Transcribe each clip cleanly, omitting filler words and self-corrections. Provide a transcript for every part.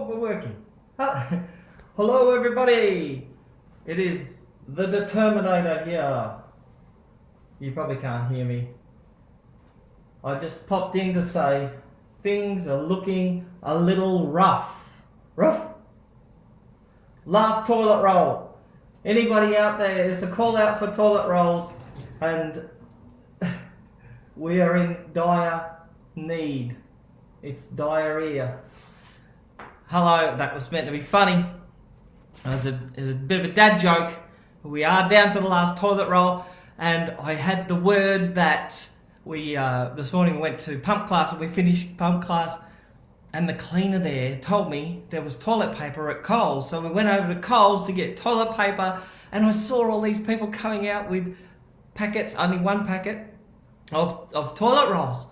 we're working. Hello everybody. It is the Determinator here. You probably can't hear me. I just popped in to say things are looking a little rough. Rough? Last toilet roll. Anybody out there? It's a call out for toilet rolls, and we are in dire need. It's diarrhea. Hello, that was meant to be funny. It was a bit of a dad joke. We are down to the last toilet roll, and I had the word that we this morning we went to pump class, and we finished pump class, and the cleaner there told me there was toilet paper at Coles. So we went over to Coles to get toilet paper, and I saw all these people coming out with packets, only one packet of toilet rolls.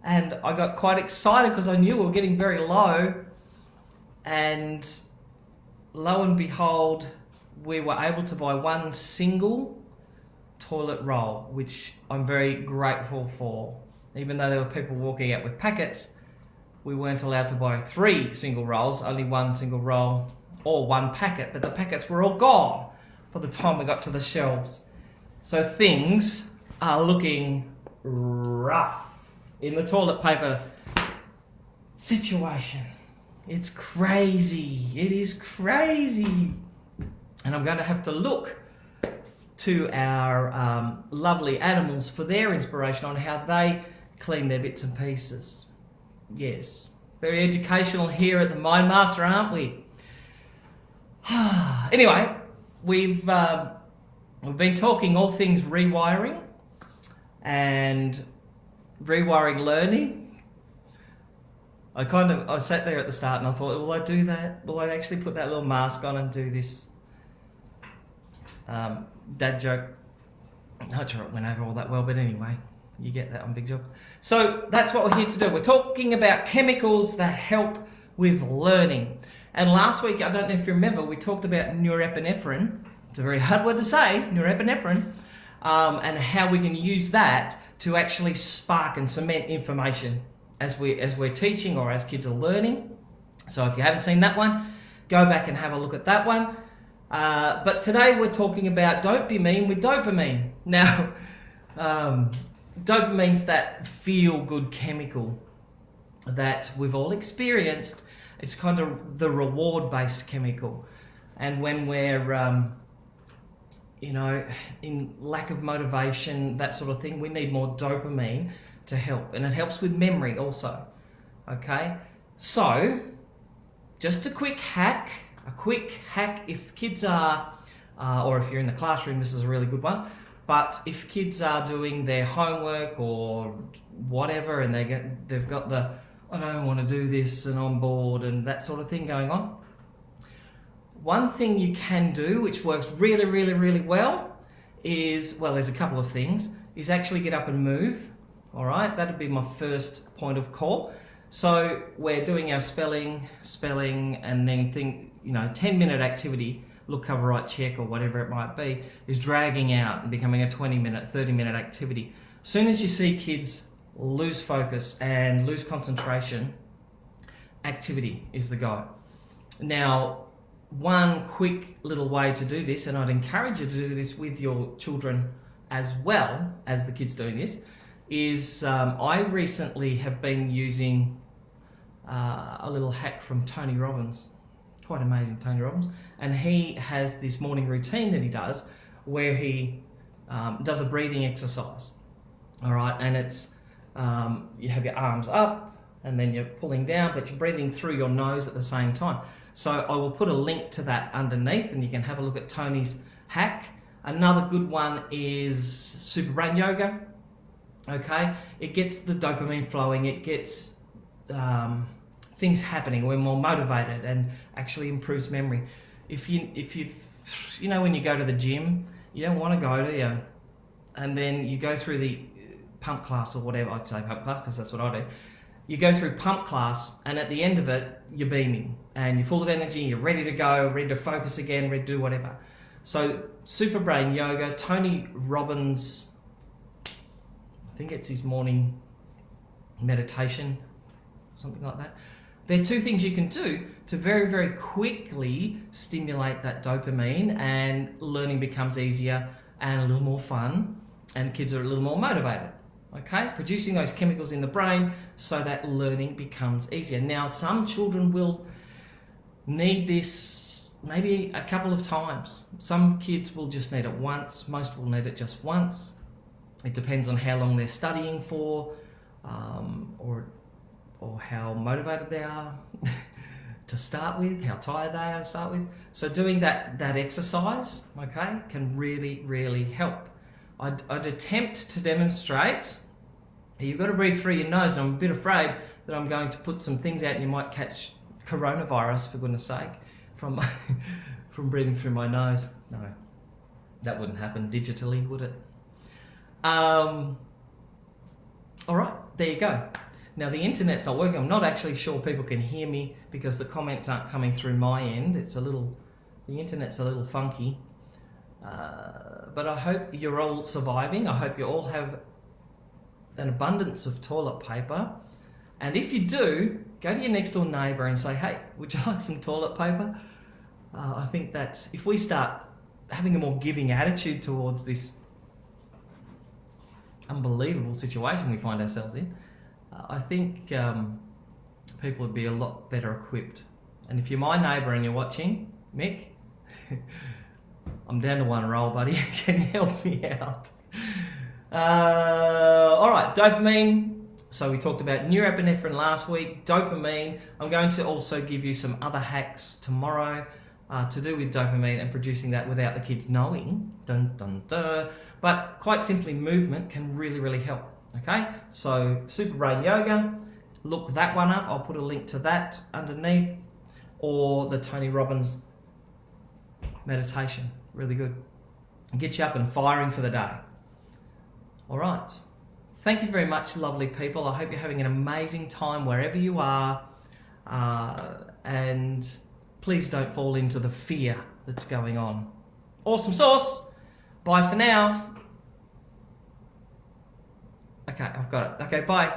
And I got quite excited because I knew we were getting very low. And lo and behold, we were able to buy one single toilet roll, which I'm very grateful for. Even though there were people walking out with packets, we weren't allowed to buy 3 single rolls, only one single roll or one packet. But the packets were all gone by the time we got to the shelves. So things are looking rough in the toilet paper situation. It's crazy. It is crazy. And I'm going to have to look to our lovely animals for their inspiration on how they clean their bits and pieces. Yes, very educational here at the Mind Master, aren't we? Anyway, we've been talking all things rewiring and rewiring learning. I sat there at the start and I thought, will I do that? Will I actually put that little mask on and do this dad joke? I'm not sure it went over all that well, but anyway, you get that on Big Job. So that's what we're here to do. We're talking about chemicals that help with learning. And last week, I don't know if you remember, we talked about norepinephrine. It's a very hard word to say, norepinephrine, and how we can use that to actually spark and cement information as we're teaching or as kids are learning. So if you haven't seen that one, go back and have a look at that one. But today we're talking about dopamine with dopamine. Now, dopamine's that feel-good chemical that we've all experienced. It's kind of the reward-based chemical. And when we're in lack of motivation, that sort of thing, we need more dopamine to help. And it helps with memory also. Okay? So, just a quick hack if kids are, or if you're in the classroom, this is a really good one, but if kids are doing their homework or whatever and they've got the, I don't want to do this and I'm bored and that sort of thing going on, one thing you can do, which works really, really, really well, is, well, there's a couple of things, is actually get up and move. All right, that'd be my first point of call. So we're doing our spelling, and then 10-minute activity, look, cover, write, check, or whatever it might be, is dragging out and becoming a 20-minute, 30-minute activity. As soon as you see kids lose focus and lose concentration, activity is the go. Now, one quick little way to do this, and I'd encourage you to do this with your children as well as the kids doing this, is I recently have been using a little hack from Tony Robbins. Quite amazing, Tony Robbins. And he has this morning routine that he does where he does a breathing exercise. All right, and it's you have your arms up and then you're pulling down, but you're breathing through your nose at the same time. So I will put a link to that underneath and you can have a look at Tony's hack. Another good one is Super Brain Yoga. Okay, it gets the dopamine flowing, it gets things happening, we're more motivated and actually improves memory. If you when you go to the gym, you don't want to go, do you? And then you go through the pump class or whatever, I'd say pump class because that's what I do. You go through pump class and at the end of it, you're beaming and you're full of energy, you're ready to go, ready to focus again, ready to do whatever. So Super Brain Yoga, Tony Robbins, I think it's his morning meditation, something like that. There are two things you can do to very, very quickly stimulate that dopamine, and learning becomes easier and a little more fun, and kids are a little more motivated. Okay, producing those chemicals in the brain so that learning becomes easier. Now, some children will need this maybe a couple of times. Some kids will just need it once. Most will need it just once. It depends on how long they're studying for, or how motivated they are to start with, how tired they are to start with. So doing that exercise, okay, can really, really help. I'd attempt to demonstrate. You've got to breathe through your nose, and I'm a bit afraid that I'm going to put some things out and you might catch coronavirus, for goodness sake, from breathing through my nose. No, that wouldn't happen digitally, would it? All right, there you go. Now the internet's not working. I'm not actually sure people can hear me because the comments aren't coming through my end. The internet's a little funky. But I hope you're all surviving. I hope you all have an abundance of toilet paper. And if you do, go to your next door neighbour and say, hey, would you like some toilet paper? I think that if we start having a more giving attitude towards this unbelievable situation we find ourselves in, I think people would be a lot better equipped. And if you're my neighbour and you're watching, Mick, I'm down to one roll, buddy. Can you help me out? All right, dopamine. So we talked about norepinephrine last week, dopamine. I'm going to also give you some other hacks tomorrow to do with dopamine and producing that without the kids knowing. Dun, dun, dun. But quite simply, movement can really, really help. Okay, so Super Brain Yoga, look that one up. I'll put a link to that underneath, or the Tony Robbins meditation. Really good. Get you up and firing for the day. All right. Thank you very much, lovely people. I hope you're having an amazing time wherever you are. And please don't fall into the fear that's going on. Awesome sauce. Bye for now. Okay, I've got it. Okay, bye.